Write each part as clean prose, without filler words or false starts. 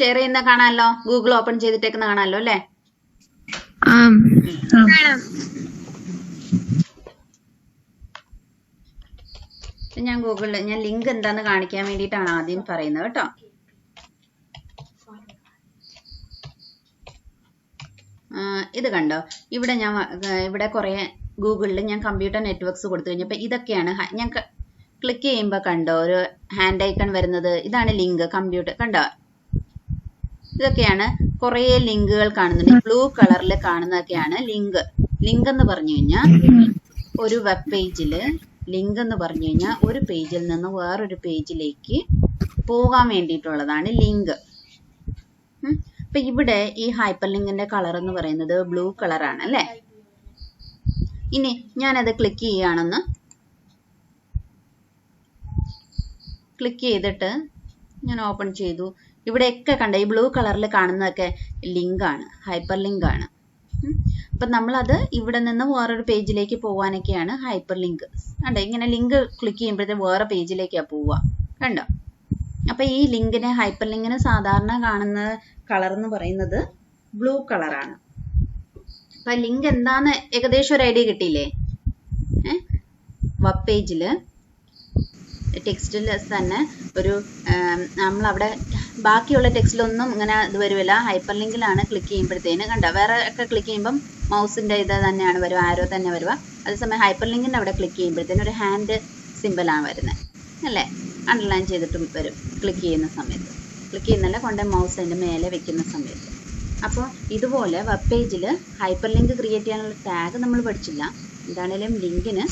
Share ചെയ്യുന്ന കാണാമല്ലോ, Google open ചെയ്തിട്ടേക്കുന്ന കാണാമല്ലോ അല്ലേ? ഞാൻ ഗൂഗിളിൽ ഞാൻ ലിങ്ക് എന്താന്ന് കാണിക്കാൻ വേണ്ടിയിട്ടാണ് ആദ്യം പറയുന്നത് കേട്ടോ. ഇത് കണ്ടോ, ഇവിടെ ഞാൻ ഇവിടെ കുറെ ഗൂഗിളിൽ ഞാൻ കമ്പ്യൂട്ടർ നെറ്റ്വർക്ക്സ് കൊടുത്തു കഴിഞ്ഞപ്പോൾ ഇതൊക്കെയാണ് ഞാൻ ക്ലിക്ക് ചെയ്യുമ്പോൾ കണ്ടോ ഒരു ഹാൻഡ് ഐക്കൺ വരുന്നത്. ഇതാണ് ലിങ്ക്. കമ്പ്യൂട്ടർ കണ്ടോ, ഇതൊക്കെയാണ് കുറേ ലിങ്കുകൾ കാണുന്നുണ്ട്. ബ്ലൂ കളറിൽ കാണുന്നതൊക്കെയാണ് ലിങ്ക്. ലിങ്ക് എന്ന് പറഞ്ഞു കഴിഞ്ഞാൽ ഒരു വെബ് പേജിൽ ലിങ്ക് എന്ന് പറഞ്ഞു കഴിഞ്ഞാൽ ഒരു പേജിൽ നിന്ന് വേറൊരു പേജിലേക്ക് പോകാൻ വേണ്ടിയിട്ടുള്ളതാണ് ലിങ്ക്. അപ്പൊ ഇവിടെ ഈ ഹൈപ്പർ ലിങ്കിന്റെ കളർ എന്ന് പറയുന്നത് ബ്ലൂ കളറാണ് അല്ലേ? ഇനി ഞാനത് ക്ലിക്ക് ചെയ്യുകയാണെന്ന് ക്ലിക്ക് ചെയ്തിട്ട് ഞാൻ ഓപ്പൺ ചെയ്തു. ഇവിടെയൊക്കെ കണ്ട ഈ ബ്ലൂ കളറിൽ കാണുന്നതൊക്കെ ലിങ്കാണ്, ഹൈപ്പർ ലിങ്ക് ആണ്. അപ്പൊ നമ്മളത് ഇവിടെ നിന്ന് വേറൊരു പേജിലേക്ക് പോകാനൊക്കെയാണ് ഹൈപ്പർ ലിങ്ക്. കണ്ടോ, ഇങ്ങനെ ലിങ്ക് ക്ലിക്ക് ചെയ്യുമ്പോഴത്തേക്ക് വേറെ പേജിലേക്കാണ് പോവുക. കണ്ടോ? അപ്പൊ ഈ ലിങ്കിന് ഹൈപ്പർ ലിങ്കിന് സാധാരണ കാണുന്ന കളർ എന്ന് പറയുന്നത് ബ്ലൂ കളറാണ്. അപ്പൊ ലിങ്ക് എന്താന്ന് ഏകദേശം ഒരു ഐഡിയ കിട്ടിയില്ലേ? വെബ് പേജില് ടെക്സ്റ്റിൽ തന്നെ ഒരു നമ്മളവിടെ ബാക്കിയുള്ള ടെക്സ്റ്റിലൊന്നും ഇങ്ങനെ ഇത് വരുമല്ല. ഹൈപ്പർ ലിങ്കിലാണ് ക്ലിക്ക് ചെയ്യുമ്പോഴത്തേന് കണ്ടോ, വേറെ ഒക്കെ ക്ലിക്ക് ചെയ്യുമ്പം മൗസിന്റെ ഇത് തന്നെയാണ് വരിക, ആരോ തന്നെ വരിക. അതേസമയം ഹൈപ്പർ ലിങ്കിന്റെ അവിടെ ക്ലിക്ക് ചെയ്യുമ്പോഴത്തേന് ഒരു ഹാൻഡ് സിമ്പിളാണ് വരുന്നത് അല്ലേ? അണ്ടർലൈൻ ചെയ്തിട്ടും വരും ക്ലിക്ക് ചെയ്യുന്ന സമയത്ത്. ക്ലിക്ക് ചെയ്യുന്നല്ല, കൊണ്ട് മൗസ് അതിൻ്റെ മേലെ വെക്കുന്ന സമയത്ത്. അപ്പോൾ ഇതുപോലെ വെബ് പേജിൽ ഹൈപ്പർ ലിങ്ക് ക്രിയേറ്റ് ചെയ്യാനുള്ള ടാഗ് നമ്മൾ പഠിച്ചില്ല. എന്താണേലും ലിങ്കിന്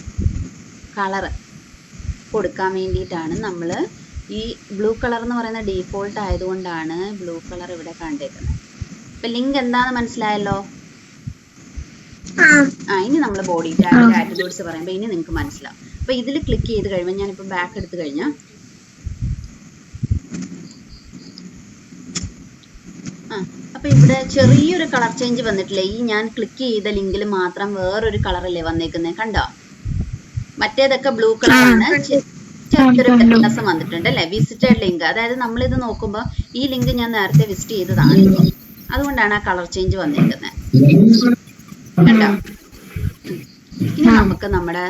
കളറ് കൊടുക്കാൻ വേണ്ടിയിട്ടാണ് നമ്മൾ ഈ ബ്ലൂ കളർ എന്ന് പറയുന്ന ഡീഫോൾട്ട് ആയതുകൊണ്ടാണ് ബ്ലൂ കളർ ഇവിടെ കണ്ടേക്കുന്നത്. ഇപ്പം ലിങ്ക് എന്താണെന്ന് മനസ്സിലായല്ലോ? ഇനി നമ്മൾ ബോഡി ടാഗിൻ്റെ ആട്രിബ്യൂട്ട്സ് പറയുമ്പോൾ ഇനി നിങ്ങൾക്ക് മനസ്സിലാവും. അപ്പോൾ ഇതിൽ ക്ലിക്ക് ചെയ്ത് കഴിയുമ്പോൾ ഞാനിപ്പോൾ ബാക്ക് എടുത്ത് കഴിഞ്ഞാൽ അപ്പോൾ ഇവിടെ ചെറിയൊരു കളർ ചേഞ്ച് വന്നിട്ടില്ലേ? ഈ ഞാൻ ക്ലിക്ക് ചെയ്ത ലിങ്കിൽ മാത്രം വേറൊരു കളറല്ലേ വന്നേക്കുന്നത്, കണ്ടോ? മറ്റേതൊക്കെ ബ്ലൂ കളറാണ്. ചെറിയൊരു വ്യത്യാസം വന്നിട്ടുണ്ട് അല്ലേ? വിസിറ്റഡ് ലിങ്ക്, അതായത് നമ്മളിത് നോക്കുമ്പോൾ ഈ ലിങ്ക് ഞാൻ നേരത്തെ വിസിറ്റ് ചെയ്തതാണ് ഇപ്പോൾ, അതുകൊണ്ടാണ് ആ കളർ ചേഞ്ച് വന്നിരിക്കുന്നത്. കണ്ടോ? ഇനി നമുക്ക് നമ്മുടെ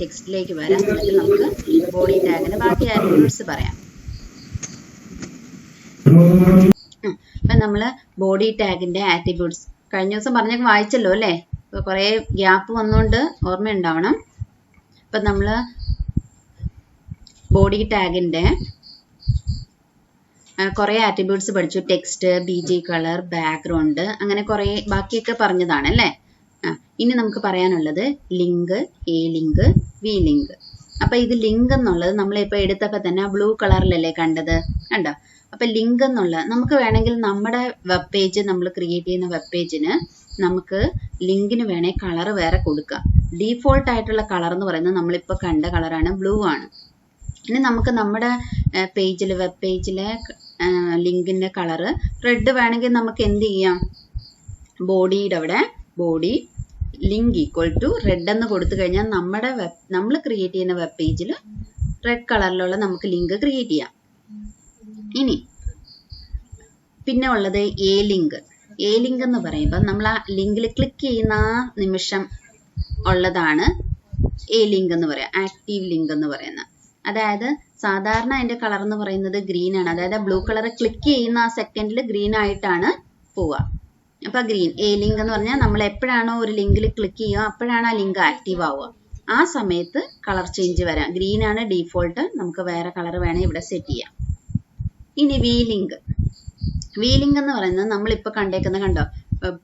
ടെക്സ്റ്റിലേക്ക് വരാം. എന്നിട്ട് നമുക്ക് ബോഡി ടാഗിന് ബാക്കി ആട്രിബ്യൂട്ട്സ് പറയാം. അപ്പം നമ്മൾ ബോഡി ടാഗിന്റെ ആട്രിബ്യൂട്ട്സ് കഴിഞ്ഞ ദിവസം പറഞ്ഞൊക്കെ വായിച്ചല്ലോ അല്ലേ? ഇപ്പോൾ കുറേ ഗ്യാപ്പ് വന്നുകൊണ്ട് ഓർമ്മയുണ്ടാവണം. അപ്പം നമ്മൾ ബോഡി ടാഗിന്റെ കുറേ ആട്രിബ്യൂട്ട്സ് പഠിച്ചു. ടെക്സ്റ്റ്, BG കളർ, ബാക്ക്ഗ്രൗണ്ട്, അങ്ങനെ കുറേ ബാക്കിയൊക്കെ പറഞ്ഞതാണ് അല്ലേ? ഇനി നമുക്ക് പറയാനുള്ളത് link, A link, V link. അപ്പം ഇത് ലിങ്ക് എന്നുള്ളത് നമ്മളിപ്പോൾ എടുത്തപ്പോൾ തന്നെ ബ്ലൂ കളറിലല്ലേ കണ്ടത്, കണ്ടോ? അപ്പം ലിങ്ക് എന്നുള്ള നമുക്ക് വേണമെങ്കിൽ നമ്മുടെ വെബ് പേജ് നമ്മൾ ക്രിയേറ്റ് ചെയ്യുന്ന വെബ് പേജിന് നമുക്ക് ലിങ്കിന് വേണമെങ്കിൽ കളർ വേറെ കൊടുക്കാം. ഡീഫോൾട്ട് ആയിട്ടുള്ള കളർ എന്ന് പറയുന്നത് നമ്മളിപ്പോൾ കണ്ട കളറാണ്, ബ്ലൂ ആണ്. ഇനി നമുക്ക് നമ്മുടെ പേജിൽ വെബ് പേജിലെ ലിങ്കിന്റെ കളറ് റെഡ് വേണമെങ്കിൽ നമുക്ക് എന്ത് ചെയ്യാം? ബോഡിയുടെ അവിടെ body link equal to red എന്ന് കൊടുത്തു കഴിഞ്ഞാൽ നമ്മുടെ നമ്മൾ ക്രിയേറ്റ് ചെയ്യുന്ന വെബ് പേജിൽ റെഡ് കളറിലുള്ള നമുക്ക് ലിങ്ക് ക്രിയേറ്റ് ചെയ്യാം. ഇനി പിന്നെ ഉള്ളത് A ലിങ്ക്. A ലിങ്ക് എന്ന് പറയുമ്പോൾ നമ്മൾ ആ ലിങ്കിൽ ക്ലിക്ക് ചെയ്യുന്ന ആ നിമിഷം ഉള്ളതാണ് A ലിങ്ക് എന്ന് പറയാം, ആക്റ്റീവ് ലിങ്ക് എന്ന് പറയുന്നത്. അതായത് സാധാരണ അതിന്റെ കളർ എന്ന് പറയുന്നത് ഗ്രീൻ ആണ്. അതായത് ബ്ലൂ കളർ ക്ലിക്ക് ചെയ്യുന്ന ആ സെക്കൻഡിൽ ഗ്രീൻ ആയിട്ടാണ് പോവുക. അപ്പൊ ഗ്രീൻ A ലിങ്ക് എന്ന് പറഞ്ഞാൽ നമ്മൾ എപ്പോഴാണോ ഒരു ലിങ്കിൽ ക്ലിക്ക് ചെയ്യുക അപ്പോഴാണ് ആ ലിങ്ക് ആക്റ്റീവ് ആവുക. ആ സമയത്ത് കളർ ചേഞ്ച് വരാം. ഗ്രീൻ ആണ് ഡീഫോൾട്ട്, നമുക്ക് വേറെ കളർ വേണമെങ്കിൽ ഇവിടെ സെറ്റ് ചെയ്യാം. ഇനി V ലിങ്ക്. V ലിങ്ക് എന്ന് പറയുന്നത് നമ്മളിപ്പോൾ കണ്ടേക്കുന്നത് കണ്ടോ,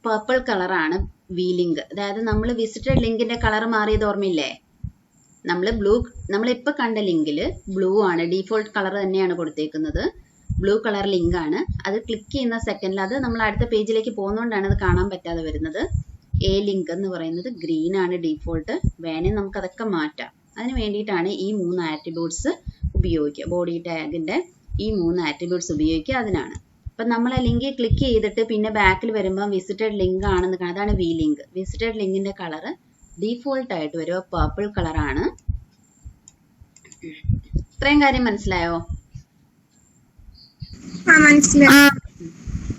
പർപ്പിൾ കളറാണ് V ലിങ്ക്. അതായത് നമ്മൾ വിസിറ്റഡ് ലിങ്കിന്റെ കളർ മാറിയത് ഓർമ്മയില്ലേ? നമ്മളിപ്പോൾ കണ്ട ലിങ്കിൽ ബ്ലൂ ആണ്, ഡീഫോൾട്ട് കളർ തന്നെയാണ് കൊടുത്തേക്കുന്നത്. ബ്ലൂ കളർ ലിങ്ക് ആണ്. അത് ക്ലിക്ക് ചെയ്യുന്ന സെക്കൻഡിൽ അത് നമ്മൾ അടുത്ത പേജിലേക്ക് പോകുന്നതുകൊണ്ടാണ് അത് കാണാൻ പറ്റാതെ വരുന്നത്. A ലിങ്ക് എന്ന് പറയുന്നത് ഗ്രീൻ ആണ് ഡീഫോൾട്ട്. വേണമെങ്കിൽ നമുക്ക് അതൊക്കെ മാറ്റാം. അതിന് വേണ്ടിയിട്ടാണ് ഈ 3 ആട്രിബ്യൂട്ട്സ് ഉപയോഗിക്കുക. ബോഡി ടാഗിന്റെ ഈ 3 ആട്രിബ്യൂട്ട്സ് ഉപയോഗിക്കുക അതിനാണ്. അപ്പം നമ്മൾ ആ ലിങ്ക് ക്ലിക്ക് ചെയ്തിട്ട് പിന്നെ ബാക്കിൽ വരുമ്പോൾ വിസിറ്റഡ് ലിങ്ക് ആണെന്ന് കാണാം. അതാണ് V ലിങ്ക്. വിസിറ്റഡ് ലിങ്കിന്റെ കളർ ഡീഫോൾട്ട് ആയിട്ട് വരുക പർപ്പിൾ കളറാണ്. ഇത്രയും കാര്യം മനസ്സിലായോ?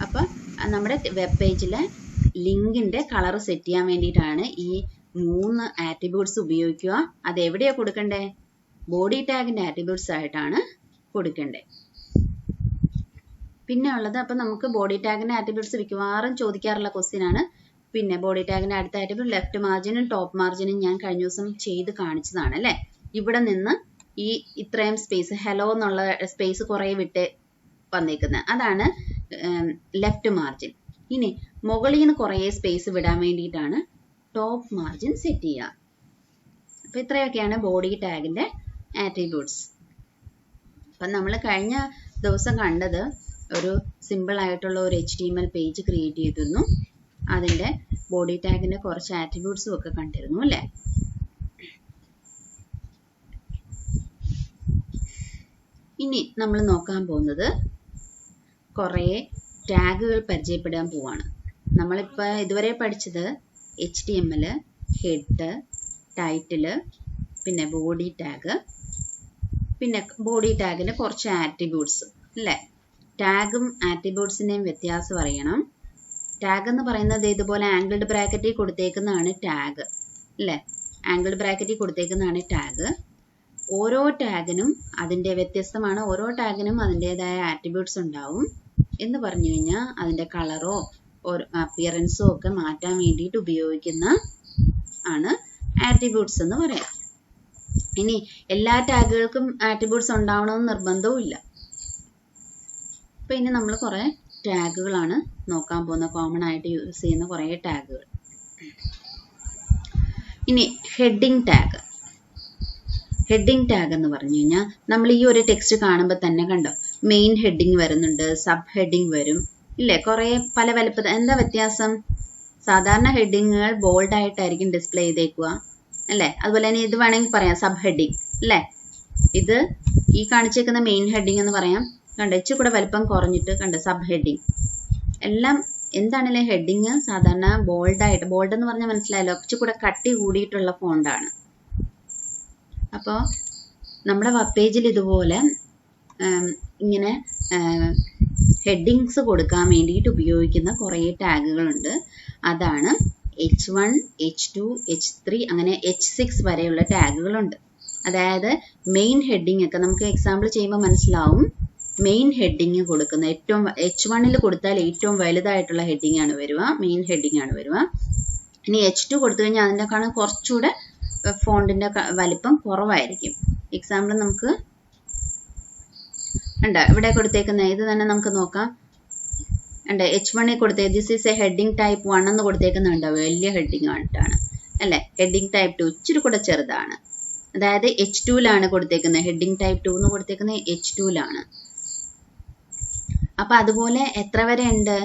അപ്പൊ നമ്മുടെ വെബ് പേജിലെ ലിങ്കിന്റെ കളർ സെറ്റ് ചെയ്യാൻ വേണ്ടിയിട്ടാണ് ഈ 3 ആട്രിബ്യൂട്ട്സ് ഉപയോഗിക്കുക. അത് എവിടെയാ കൊടുക്കണ്ടേ? ബോഡി ടാഗിന്റെ ആട്രിബ്യൂട്ട്സ് ആയിട്ടാണ് കൊടുക്കണ്ടേ. പിന്നെ ഉള്ളത്, അപ്പൊ നമുക്ക് ബോഡി ടാഗിന്റെ ആട്രിബ്യൂട്ട്സ് മിക്കവാറും ചോദിക്കാറുള്ള ക്വസ്റ്റ്യൻ ആണ്. പിന്നെ ബോഡി ടാഗിന്റെ അടുത്ത ആട്രിബ്യൂട്ട് ലെഫ്റ്റ് മാർജിനും ടോപ്പ് മാർജിനും ഞാൻ കഴിഞ്ഞ ദിവസം ചെയ്ത് കാണിച്ചതാണ് അല്ലെ. ഇവിടെ നിന്ന് ഈ ഇത്രയും സ്പേസ് ഹെലോ എന്നുള്ള സ്പേസ് കുറെ വിട്ട് വന്നേക്കുന്നത്, അതാണ് ലെഫ്റ്റ് മാർജിൻ. ഇനി മുകളിൽ നിന്ന് കുറെ സ്പേസ് വിടാൻ വേണ്ടിയിട്ടാണ് ടോപ്പ് മാർജിൻ സെറ്റ് ചെയ്യുക. അപ്പൊ ഇത്രയൊക്കെയാണ് ബോഡി ടാഗിന്റെ ആട്രിബ്യൂട്ട്സ്. അപ്പൊ നമ്മൾ കഴിഞ്ഞ ദിവസം കണ്ടത് ഒരു സിമ്പിൾ ആയിട്ടുള്ള ഒരു HTML പേജ് ക്രിയേറ്റ് ചെയ്തിരുന്നു. അതിന്റെ ബോഡി ടാഗിന്റെ കുറച്ച് ആട്രിബ്യൂട്ട്സും ഒക്കെ കണ്ടിരുന്നു അല്ലെ. ഇനി നമ്മൾ നോക്കാൻ പോകുന്നത് കുറെ ടാഗുകൾ പരിചയപ്പെടാൻ പോവാണ്. നമ്മളിപ്പോൾ ഇതുവരെ പഠിച്ചത് HTML, ഹെഡ്, ടൈറ്റില്, പിന്നെ ബോഡി ടാഗ്, പിന്നെ ബോഡി ടാഗിന് കുറച്ച് ആട്രിബ്യൂട്ട്സ് അല്ലേ. ടാഗും ആട്രിബ്യൂട്ട്സിന്റെയും വ്യത്യാസം അറിയണം. ടാഗ് എന്ന് പറയുന്നത് ഇതുപോലെ ആംഗിൾഡ് ബ്രാക്കറ്റിൽ കൊടുത്തേക്കുന്നതാണ് ടാഗ് അല്ലേ. ആംഗിൾഡ് ബ്രാക്കറ്റിൽ കൊടുത്തേക്കുന്നതാണ് ടാഗ്. ഓരോ ടാഗിനും അതിന്റെ വ്യത്യസ്തമാണ്. ഓരോ ടാഗിനും അതിൻ്റെതായ ആട്രിബ്യൂട്ട്സ് ഉണ്ടാവും. എന്ന് പറഞ്ഞു കഴിഞ്ഞാൽ അതിന്റെ കളറോ അപ്പിയറൻസോ ഒക്കെ മാറ്റാൻ വേണ്ടിയിട്ട് ഉപയോഗിക്കുന്ന ആണ് ആട്രിബ്യൂട്ട്സ് എന്ന് പറയാം. ഇനി എല്ലാ ടാഗുകൾക്കും ആട്രിബ്യൂട്ട്സ് ഉണ്ടാവണമെന്ന് നിർബന്ധവും ഇല്ല. അപ്പൊ ഇനി നമ്മൾ കുറെ ടാഗുകളാണ് നോക്കാൻ പോകുന്ന, കോമൺ ആയിട്ട് യൂസ് ചെയ്യുന്ന കുറെ ടാഗുകൾ. ഇനി ഹെഡിങ് ടാഗ്. ഹെഡിങ് ടാഗ് എന്ന് പറഞ്ഞു കഴിഞ്ഞാൽ നമ്മൾ ഈ ഒരു ടെക്സ്റ്റ് കാണുമ്പോൾ തന്നെ കണ്ടോ, മെയിൻ ഹെഡിങ് വരുന്നുണ്ട്, സബ് ഹെഡിങ് വരും ഇല്ലേ, കുറെ പല വലുപ്പത്തിൽ. എന്താ വ്യത്യാസം? സാധാരണ ഹെഡിങ്ങുകൾ ബോൾഡ് ആയിട്ടായിരിക്കും ഡിസ്പ്ലേ ചെയ്തേക്കുക അല്ലേ. അതുപോലെ തന്നെ ഇത് വേണമെങ്കിൽ പറയാം സബ് ഹെഡിങ് അല്ലേ. ഇത് ഈ കാണിച്ചേക്കുന്ന മെയിൻ ഹെഡിങ് എന്ന് പറയാം. കണ്ടോ, ഇച്ചിരി കൂടെ വലുപ്പം കുറഞ്ഞിട്ട് കണ്ടോ സബ് ഹെഡിങ്. എല്ലാം എന്താണല്ലേ ഹെഡിങ് സാധാരണ ബോൾഡ് ആയിട്ട്, ബോൾഡ് എന്ന് പറഞ്ഞാൽ മനസ്സിലായല്ലോ, ഇച്ചിരി കൂടെ കട്ടി കൂടിയിട്ടുള്ള ഫോണ്ടാണ്. അപ്പോൾ നമ്മുടെ വെബ് പേജിൽ ഇതുപോലെ ഇങ്ങനെ ഹെഡിങ്സ് കൊടുക്കാൻ വേണ്ടിയിട്ട് ഉപയോഗിക്കുന്ന കുറേ ടാഗുകളുണ്ട്. അതാണ് H1, H2, H3 അങ്ങനെ H6 വരെയുള്ള ടാഗുകളുണ്ട്. അതായത് മെയിൻ ഹെഡിങ് ഒക്കെ നമുക്ക് എക്സാമ്പിൾ ചെയ്യുമ്പോൾ മനസ്സിലാവും. മെയിൻ ഹെഡിങ് കൊടുക്കുന്ന ഏറ്റവും H1 കൊടുത്താൽ ഏറ്റവും വലുതായിട്ടുള്ള ഹെഡിങ് ആണ് വരിക, മെയിൻ ഹെഡിങ് ആണ് വരിക. ഇനി H2 കൊടുത്തു കഴിഞ്ഞാൽ അതിൻ്റെക്കാളും കുറച്ചുകൂടെ ഫോണ്ടിന്റെ വലിപ്പം കുറവായിരിക്കും. എക്സാമ്പിൾ നമുക്ക് ഉണ്ട് ഇവിടെ കൊടുത്തേക്കുന്ന ഇത് തന്നെ നമുക്ക് നോക്കാം. ഉണ്ട് H1 കൊടുത്തേ this is A heading type 1 എന്ന് കൊടുത്തേക്കുന്നുണ്ടോ, വലിയ ഹെഡിങ് ആയിട്ടാണ് അല്ലെ. ഹെഡിങ് ടൈപ്പ് 2 ഇച്ചിരി കൂടെ ചെറുതാണ്. അതായത് H2 കൊടുത്തേക്കുന്നത്. ഹെഡിങ് ടൈപ്പ് 2 എന്ന് കൊടുത്തേക്കുന്നത് H2. അപ്പൊ അതുപോലെ എത്ര വരെ ഉണ്ട്?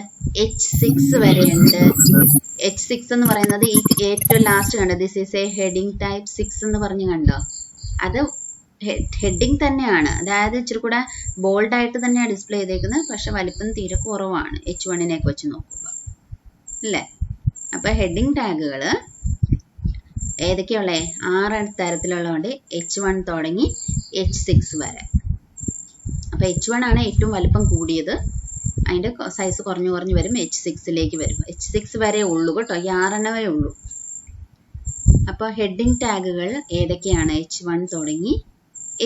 H6 വരെ ഉണ്ട്. H6 എന്ന് പറയുന്നത് ഈ ഏറ്റവും ലാസ്റ്റ് കണ്ടോ, this is A heading type 6 എന്ന് പറഞ്ഞു കണ്ടോ. അത് ഹെഡിങ് തന്നെയാണ്, അതായത് ഇച്ചിരി കൂടെ ബോൾഡ് ആയിട്ട് തന്നെയാണ് ഡിസ്പ്ലേ ചെയ്തേക്കുന്നത്. പക്ഷെ വലിപ്പം തീരെ കുറവാണ് H1 വെച്ച് നോക്കുക അല്ലേ. അപ്പൊ ഹെഡിങ് ടാഗുകൾ ഏതൊക്കെയുള്ളേ? 6 തരത്തിലുള്ളതുകൊണ്ട് H1 തുടങ്ങി H6 വരെ. അപ്പൊ H1 ആണ് ഏറ്റവും വലിപ്പം കൂടിയത്, അതിന്റെ സൈസ് കുറഞ്ഞു കുറഞ്ഞു വരും, H6 വരും. H6 വരെ ഉള്ളൂ കേട്ടോ, ഈ 6 വരെ ഉള്ളൂ. അപ്പൊ ഹെഡിങ് ടാഗുകൾ ഏതൊക്കെയാണ്? H1 തുടങ്ങി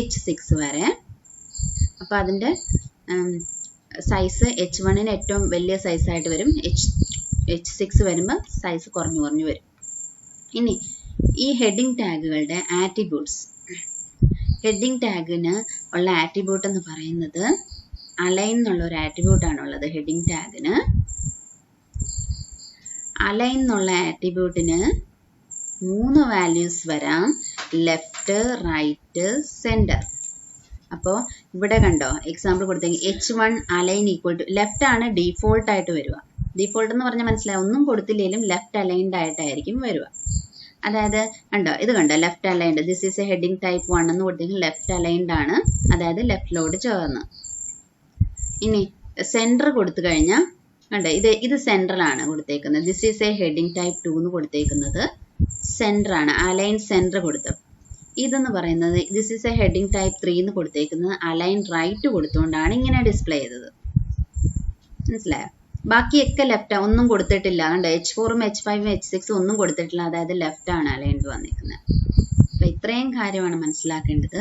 H6 വരെ. അപ്പൊ അതിന്റെ സൈസ് H1 ഏറ്റവും വലിയ സൈസ് ആയിട്ട് വരും, H6 വരുമ്പോൾ സൈസ് കുറഞ്ഞു കുറഞ്ഞു വരും. ഇനി ഈ ഹെഡിങ് ടാഗുകളുടെ ആട്രിബ്യൂട്ട്സ്. ഹെഡിങ് ടാഗിന് ഉള്ള ആട്രിബ്യൂട്ട് എന്ന് പറയുന്നത് അലൈൻ എന്നുള്ള ഒരു ആട്രിബ്യൂട്ട് ആണുള്ളത് ഹെഡിങ് ടാഗിന്. അലൈൻ എന്നുള്ള ആട്രിബ്യൂട്ടിന് 3 വാല്യൂസ് വരാം, ലെഫ്റ്റ്, റൈറ്റ്, സെന്റർ. അപ്പോൾ ഇവിടെ കണ്ടോ എക്സാമ്പിൾ കൊടുത്തെങ്കിൽ H1 align equal to left ആണ് ഡീഫോൾട്ട് ആയിട്ട് വരിക. ഡീഫോൾട്ട് എന്ന് പറഞ്ഞാൽ മനസ്സിലാവും, ഒന്നും കൊടുത്തില്ലെങ്കിലും ലെഫ്റ്റ് അലൈൻഡ് ആയിട്ടായിരിക്കും വരിക. അതായത് കണ്ടോ, ഇത് കണ്ടോ left aligned, this is A heading type 1 എന്ന് കൊടുത്തെങ്കിൽ ലെഫ്റ്റ് അലൈൻഡ് ആണ്, അതായത് ലെഫ്റ്റിലോട്ട് ചേർന്ന്. ഇനി സെന്റർ കൊടുത്തു കഴിഞ്ഞാൽ കണ്ടോ, ഇത് സെന്ററിലാണ് കൊടുത്തേക്കുന്നത്. This is A heading type 2 എന്ന് കൊടുത്തേക്കുന്നത് സെന്റർ ആണ്, അലൈൻ സെന്റർ കൊടുത്തു. ഇതെന്ന് പറയുന്നത് this is A heading type 3 എന്ന് കൊടുത്തേക്കുന്നത് അലൈൻ റൈറ്റ് കൊടുത്തുകൊണ്ടാണ് ഇങ്ങനെ ഡിസ്പ്ലേ ചെയ്തത്. മനസ്സിലായോ? ബാക്കിയൊക്കെ ലെഫ്റ്റ്, ഒന്നും കൊടുത്തിട്ടില്ല. കണ്ടോ, H4 H5 H6 ഒന്നും കൊടുത്തിട്ടില്ല, അതായത് ലെഫ്റ്റ് ആണ് അലൈൻഡ് വന്നിരിക്കുന്നത്. അപ്പൊ ഇത്രയും കാര്യമാണ് മനസ്സിലാക്കേണ്ടത്.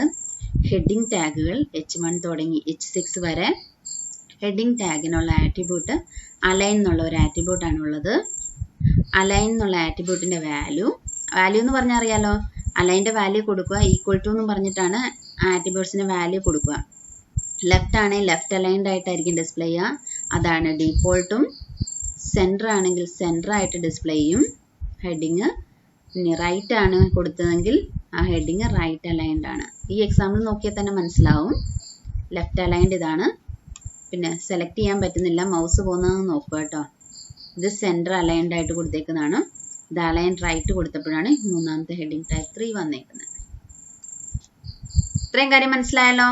ഹെഡിങ് ടാഗുകൾ H1 തുടങ്ങി H6 വരെ ഹെഡിങ് ടാഗിനുള്ള ആട്രിബ്യൂട്ട് അലൈൻ എന്നുള്ള ഒരു ആട്രിബ്യൂട്ട് ആണ് ഉള്ളത്. അലൈൻ എന്നുള്ള ആട്രിബ്യൂട്ടിന്റെ വാല്യൂ എന്ന് പറഞ്ഞാൽ അറിയാലോ, അലൈൻ്റെ വാല്യൂ കൊടുക്കുക, ഈക്വൽ ടു എന്ന് പറഞ്ഞിട്ടാണ് ആട്രിബ്യൂട്ട്സിന് വാല്യൂ കൊടുക്കുക. ലെഫ്റ്റ് ആണെങ്കിൽ ലെഫ്റ്റ് അലൈൻഡ് ആയിട്ടായിരിക്കും ഡിസ്പ്ലേ ചെയ്യുക, അതാണ് ഡീഫോൾട്ടും. സെൻറ്റർ ആണെങ്കിൽ സെൻറ്റർ ആയിട്ട് ഡിസ്പ്ലേ ചെയ്യും ഹെഡിങ്. ഇനി റൈറ്റ് ആണ് കൊടുത്തതെങ്കിൽ ആ ഹെഡിങ് റൈറ്റ് അലൈൻഡ് ആണ്. ഈ എക്സാമ്പിൾ നോക്കിയാൽ തന്നെ മനസ്സിലാവും. ലെഫ്റ്റ് അലൈൻഡ് ഇതാണ്. പിന്നെ സെലക്ട് ചെയ്യാൻ പറ്റുന്നില്ല, മൗസ് പോകുന്നത് നോക്കുക കേട്ടോ. ഇത് സെൻറ്റർ അലൈൻഡ് ആയിട്ട് കൊടുത്തേക്കുന്നതാണ്. ഇത് അലൈൻ റൈറ്റ് കൊടുത്തപ്പോഴാണ് മൂന്നാമത്തെ ഹെഡിങ് ടൈപ്പ് 3 വന്നേക്കുന്നത്. ഇത്രയും കാര്യം മനസ്സിലായല്ലോ?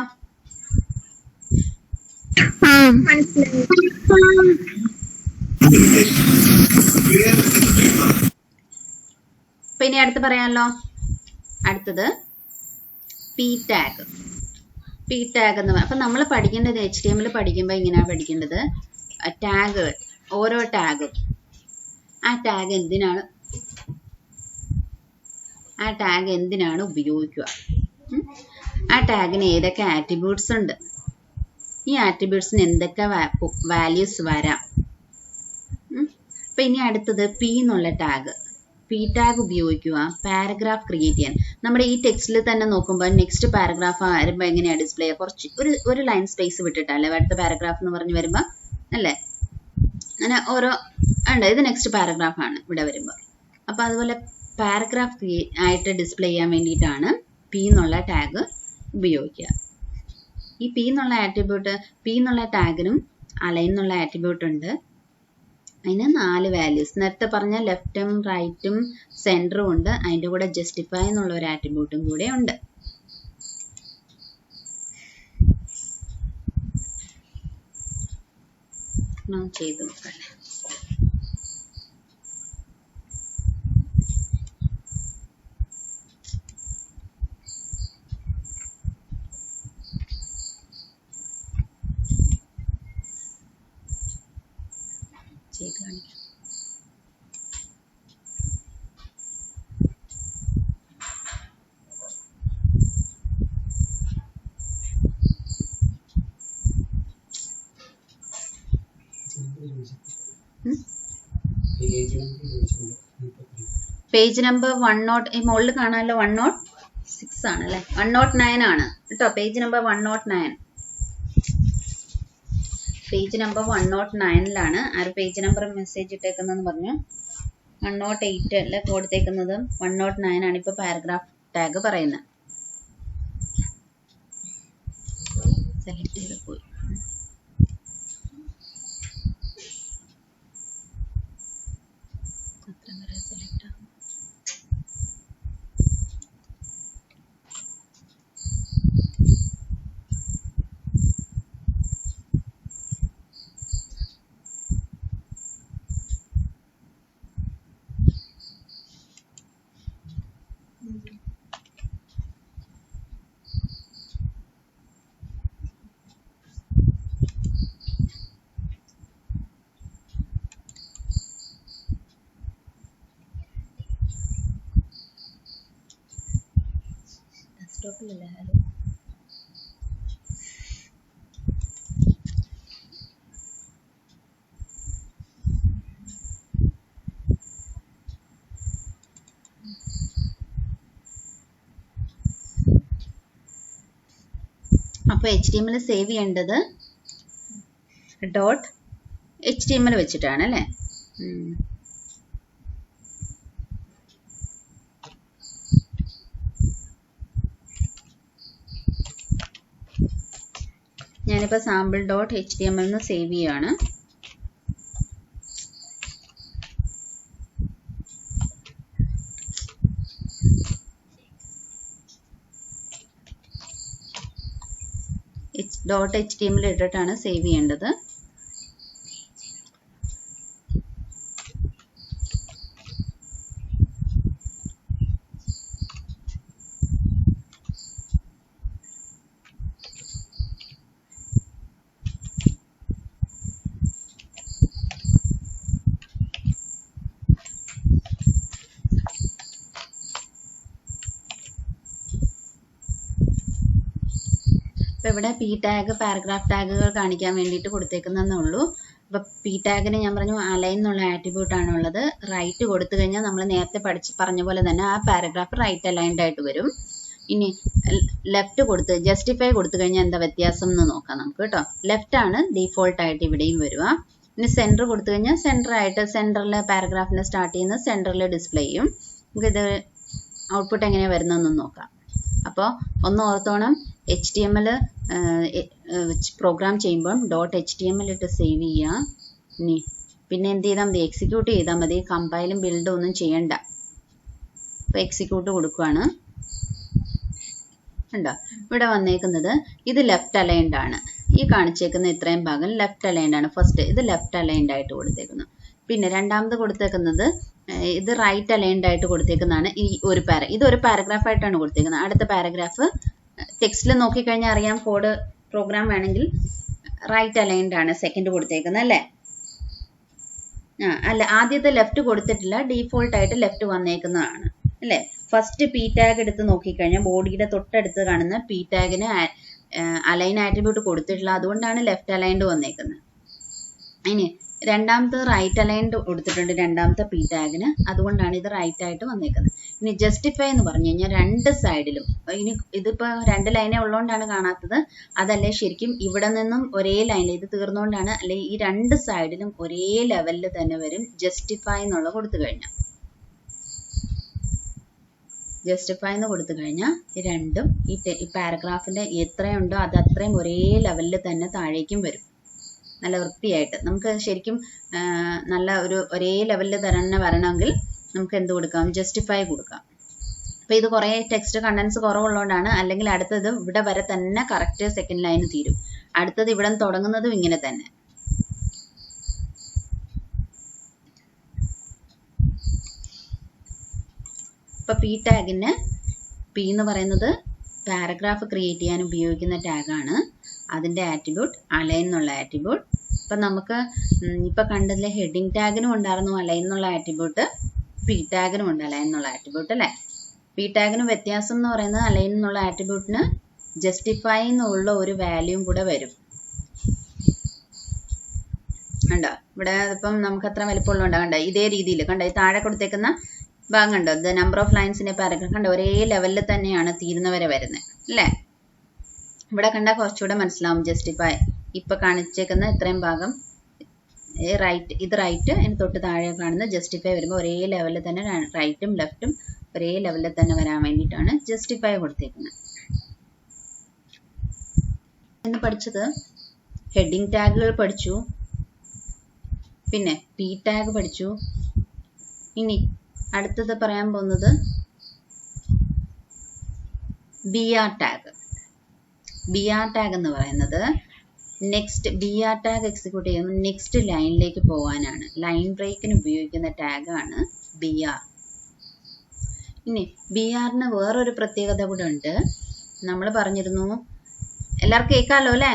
അപ്പൊ ഇനി അടുത്ത് പറയാമല്ലോ. അടുത്തത് പി ടാഗ്. പി ടാഗ് എന്ന് അപ്പൊ നമ്മൾ പഠിക്കേണ്ടത് HTML പഠിക്കുമ്പോൾ ഇങ്ങനെയാണ് പഠിക്കേണ്ടത്. ടാഗുകൾ, ഓരോ ടാഗും ആ ടാഗ് എന്തിനാണ് ഉപയോഗിക്കുക, ആ ടാഗിന് ഏതൊക്കെ ആട്രിബ്യൂട്ട്സ് ഉണ്ട്, ഈ ആട്രിബ്യൂട്ട്സിന് എന്തൊക്കെ വാല്യൂസ് വരാം. അപ്പൊ ഇനി അടുത്തത് പി എന്നുള്ള ടാഗ്. പി ടാഗ് ഉപയോഗിക്കുക പാരഗ്രാഫ് ക്രിയേറ്റ് ചെയ്യാൻ. നമ്മുടെ ഈ ടെക്സ്റ്റിൽ തന്നെ നോക്കുമ്പോൾ നെക്സ്റ്റ് പാരഗ്രാഫ് വരുമ്പോൾ എങ്ങനെയാണ് ഡിസ്പ്ലേ ചെയ്യുക, കുറച്ച് ഒരു ലൈൻ സ്പേസ് വിട്ടിട്ടല്ലേ അടുത്ത പാരഗ്രാഫ് എന്ന് പറഞ്ഞ് വരുമ്പോൾ അല്ലേ, അങ്ങനെ ഓരോ ഉണ്ട്. ഇത് നെക്സ്റ്റ് പാരഗ്രാഫ് ആണ് ഇവിടെ വരുമ്പോൾ. അപ്പോൾ അതുപോലെ പാരഗ്രാഫ് ആയിട്ട് ഡിസ്പ്ലേ ചെയ്യാൻ വേണ്ടിയിട്ടാണ് പി എന്നുള്ള ടാഗ് ഉപയോഗിക്കുക. ഈ പി എന്നുള്ള ആട്രിബ്യൂട്ട്, പി എന്നുള്ള ടാഗിനും അലൈൻ എന്നുള്ള ആട്രിബ്യൂട്ട് ഉണ്ട്. അതിന് 4 വാല്യൂസ്, നേരത്തെ പറഞ്ഞ ലെഫ്റ്റും റൈറ്റും സെൻറ്ററും ഉണ്ട്. അതിൻ്റെ കൂടെ ജസ്റ്റിഫൈ എന്നുള്ള ഒരു ആട്രിബ്യൂട്ടും കൂടെ ഉണ്ട്. ചെയ്തു നോക്കാം. ചെയ്ത് കാണിക്കാം. പേജ് നമ്പർ 108 മുകളിൽ കാണാമല്ലോ. 106 ആണല്ലേ, 109 ആണ് കേട്ടോ. പേജ് നമ്പർ 109, പേജ് നമ്പർ 109ലാണ്. ആര് പേജ് നമ്പർ മെസ്സേജ് ഇട്ടേക്കുന്നതെന്ന് പറഞ്ഞു. 108 അല്ലേ കൊടുത്തേക്കുന്നത്, 109 ആണ് ഇപ്പൊ പാരഗ്രാഫ് ടാഗ് പറയുന്നത്. സെലക്ട് ചെയ്ത് പോയി. ഡെസ്ക്ടോപ്പിലല്ലേ? ഹലോ, അപ്പൊ HTML സേവ് ചെയ്യേണ്ടത് .html വെച്ചിട്ടാണ് അല്ലേ. ഞാനിപ്പോൾ സാമ്പിൾ .html എന്ന് സേവ് ചെയ്യാണ്. .html ഇട്ടിട്ടാണ് സേവ് ചെയ്യേണ്ടത്. ഇപ്പം ഇവിടെ പി ടാഗ് പാരഗ്രാഫ് ടാഗുകൾ കാണിക്കാൻ വേണ്ടിയിട്ട് കൊടുത്തേക്കുന്നതെന്നേ ഉള്ളൂ. അപ്പം പി ടാഗിന് ഞാൻ പറഞ്ഞു അലൈൻ എന്നുള്ള ആട്രിബ്യൂട്ട് ആണുള്ളത്. റൈറ്റ് കൊടുത്തു കഴിഞ്ഞാൽ നമ്മൾ നേരത്തെ പറഞ്ഞ പോലെ തന്നെ ആ പാരഗ്രാഫ് റൈറ്റ് അലൈൻഡ് ആയിട്ട് വരും. ഇനി ലെഫ്റ്റ് കൊടുത്ത് ജസ്റ്റിഫൈ കൊടുത്തു കഴിഞ്ഞാൽ എന്താ വ്യത്യാസം എന്ന് നോക്കാം നമുക്ക് കേട്ടോ. ലെഫ്റ്റ് ആണ് ഡീഫോൾട്ട് ആയിട്ട് ഇവിടെയും വരിക. ഇനി സെൻറ്റർ കൊടുത്തു കഴിഞ്ഞാൽ സെൻറ്റർ ആയിട്ട് സെൻറ്ററിൽ പാരഗ്രാഫിനെ സ്റ്റാർട്ട് ചെയ്യുന്നത് സെൻറ്ററിൽ ഡിസ്പ്ലേ ചെയ്യും. നമുക്കിത് ഔട്ട്പുട്ട് എങ്ങനെയാണ് വരുന്നതെന്ന് നോക്കാം. അപ്പോൾ ഒന്ന് ഓർത്തോണം, HTML പ്രോഗ്രാം ചെയ്യുമ്പം .html ഇട്ട് സേവ് ചെയ്യുക. ഇനി പിന്നെ എന്ത് ചെയ്താൽ മതി, എക്സിക്യൂട്ട് ചെയ്താൽ മതി. കമ്പൈലും ബിൽഡും ഒന്നും ചെയ്യണ്ട. അപ്പോൾ എക്സിക്യൂട്ട് കൊടുക്കുകയാണ്. ഉണ്ടോ ഇവിടെ വന്നേക്കുന്നത് ഇത് ലെഫ്റ്റ് അലൈൻഡ് ആണ്. ഈ കാണിച്ചേക്കുന്ന ഇത്രയും ഭാഗം ലെഫ്റ്റ് അലൈൻഡ് ആണ്. ഫസ്റ്റ് ഇത് ലെഫ്റ്റ് അലൈൻഡ് ആയിട്ട് കൊടുത്തേക്കുന്നു. പിന്നെ രണ്ടാമത് കൊടുത്തേക്കുന്നത് ഇത് റൈറ്റ് അലൈൻഡ് ആയിട്ട് കൊടുത്തേക്കുന്നതാണ്. ഈ ഒരു ഇതൊരു പാരഗ്രാഫ് ആയിട്ടാണ് കൊടുത്തേക്കുന്നത്. അടുത്ത പാരഗ്രാഫ് ടെക്സ്റ്റിൽ നോക്കിക്കഴിഞ്ഞാൽ അറിയാം, കോഡ് പ്രോഗ്രാം വേണമെങ്കിൽ റൈറ്റ് അലൈൻഡ് ആണ് സെക്കൻഡ് കൊടുത്തേക്കുന്നത് അല്ലേ. അല്ല, ആദ്യത്തെ ലെഫ്റ്റ് കൊടുത്തിട്ടില്ല, ഡീഫോൾട്ട് ആയിട്ട് ലെഫ്റ്റ് വന്നേക്കുന്നതാണ് അല്ലേ. ഫസ്റ്റ് പി ടാഗ് എടുത്ത് നോക്കിക്കഴിഞ്ഞാൽ ബോഡിയുടെ തൊട്ടടുത്ത് കാണുന്ന പി ടാഗിന് അലൈൻ ആട്രിബ്യൂട്ട് കൊടുത്തിട്ടില്ല, അതുകൊണ്ടാണ് ലെഫ്റ്റ് അലൈൻഡ് വന്നേക്കുന്നത്. ഇനി രണ്ടാമത്തെ റൈറ്റ് അലൈൻഡ് കൊടുത്തിട്ടുണ്ട് രണ്ടാമത്തെ പി ടാഗിന്, അതുകൊണ്ടാണ് ഇത് റൈറ്റ് ആയിട്ട് വന്നേക്കുന്നത്. ഇനി ജസ്റ്റിഫൈ എന്ന് പറഞ്ഞു കഴിഞ്ഞാൽ രണ്ട് സൈഡിലും, ഇനി ഇതിപ്പോൾ രണ്ട് ലൈനേ ഉള്ളതുകൊണ്ടാണ് കാണാത്തത്, അതല്ലേ ശരിക്കും ഇവിടെ നിന്നും ഒരേ ലൈനിൽ ഇത് തീർന്നുകൊണ്ടാണ്, അല്ലെങ്കിൽ ഈ രണ്ട് സൈഡിലും ഒരേ ലെവലിൽ തന്നെ വരും ജസ്റ്റിഫൈ എന്നുള്ള കൊടുത്തു കഴിഞ്ഞാൽ. ജസ്റ്റിഫൈ എന്ന് കൊടുത്തു കഴിഞ്ഞാൽ രണ്ടും ഈ പാരഗ്രാഫിന്റെ എത്രയുണ്ടോ അത് അത്രയും ഒരേ ലെവലിൽ തന്നെ താഴേക്കും വരും, നല്ല വൃത്തിയായിട്ട്. നമുക്ക് ശരിക്കും നല്ല ഒരു ഒരേ ലെവലിൽ തന്നെ വരണമെങ്കിൽ നമുക്ക് എന്ത് കൊടുക്കാം, ജസ്റ്റിഫൈ കൊടുക്കാം. അപ്പോൾ ഇത് കുറേ ടെക്സ്റ്റ് കണ്ടൻസ് കുറവുള്ളതുകൊണ്ടാണ്. അല്ലെങ്കിൽ അടുത്തത് ഇവിടെ വരെ തന്നെ കറക്റ്റ് സെക്കൻഡ് ലൈന് തീരും. അടുത്തത് ഇവിടെ തുടങ്ങുന്നതും ഇങ്ങനെ തന്നെ. ഇപ്പോൾ പി ടാഗിന് പി എന്ന് പറയുന്നത് പാരഗ്രാഫ് ക്രിയേറ്റ് ചെയ്യാൻ ഉപയോഗിക്കുന്ന ടാഗാണ്. അതിൻ്റെ ആട്രിബ്യൂട്ട് അലൈൻ എന്നുള്ള ആട്രിബ്യൂട്ട്. ഇപ്പം നമുക്ക് ഇപ്പം കണ്ടതിൽ ഹെഡിങ് ടാഗിനും ഉണ്ടായിരുന്നു അലൈൻ എന്നുള്ള ആട്രിബ്യൂട്ട്, പി ടാഗിനും ഉണ്ട് അലൈൻ എന്നുള്ള ആട്രിബ്യൂട്ട് അല്ലേ. പി ടാഗിന് വ്യത്യാസം എന്ന് പറയുന്നത് അലൈൻ എന്നുള്ള ആട്രിബ്യൂട്ടിന് ജസ്റ്റിഫൈ എന്നുള്ള ഒരു വാല്യൂം കൂടെ വരും. കണ്ടോ ഇവിടെ ഇപ്പം നമുക്ക് അത്ര വലിപ്പമുള്ളതുകൊണ്ട് കണ്ടോ ഇതേ രീതിയിൽ കണ്ടോ ഈ താഴെ കൊടുത്തേക്കുന്ന ഭാഗം കണ്ടോ, ദ നമ്പർ ഓഫ് ലൈൻസിന്റെ പാരഗ്രാഫ് കണ്ടോ ഒരേ ലെവലിൽ തന്നെയാണ് തീരുന്നവരെ വരുന്നത് അല്ലേ. ഇവിടെ കണ്ടാൽ കുറച്ചുകൂടെ മനസ്സിലാവും ജസ്റ്റിഫൈ. ഇപ്പൊ കാണിച്ചേക്കുന്ന ഇത്രയും ഭാഗം റൈറ്റ്, ഇത് റൈറ്റ്, അതിന് തൊട്ട് താഴെ കാണുന്ന ജസ്റ്റിഫൈ വരുമ്പോൾ ഒരേ ലെവലിൽ തന്നെ റൈറ്റും ലെഫ്റ്റും ഒരേ ലെവലിൽ തന്നെ വരാൻ വേണ്ടിയിട്ടാണ് ജസ്റ്റിഫൈ കൊടുത്തേക്കുന്നത്. ഇന്ന് പഠിച്ചത് ഹെഡിങ് ടാഗുകൾ പഠിച്ചു, പിന്നെ പി ടാഗ് പഠിച്ചു. ഇനി അടുത്തത് പറയാൻ പോകുന്നത് BR ടാഗ്. BR ടാഗ് എന്ന് പറയുന്നത് നെക്സ്റ്റ് BR ടാഗ് എക്സിക്യൂട്ട് ചെയ്യുമ്പോൾ നെക്സ്റ്റ് ലൈനിലേക്ക് പോകാനാണ്. ലൈൻ ബ്രേക്കിന് ഉപയോഗിക്കുന്ന ടാഗാണ് BR. ഇനി BRന് വേറൊരു പ്രത്യേകത കൂടെ ഉണ്ട്. നമ്മൾ പറഞ്ഞിരുന്നു, എല്ലാവർക്കും കേൾക്കാമല്ലോ അല്ലേ.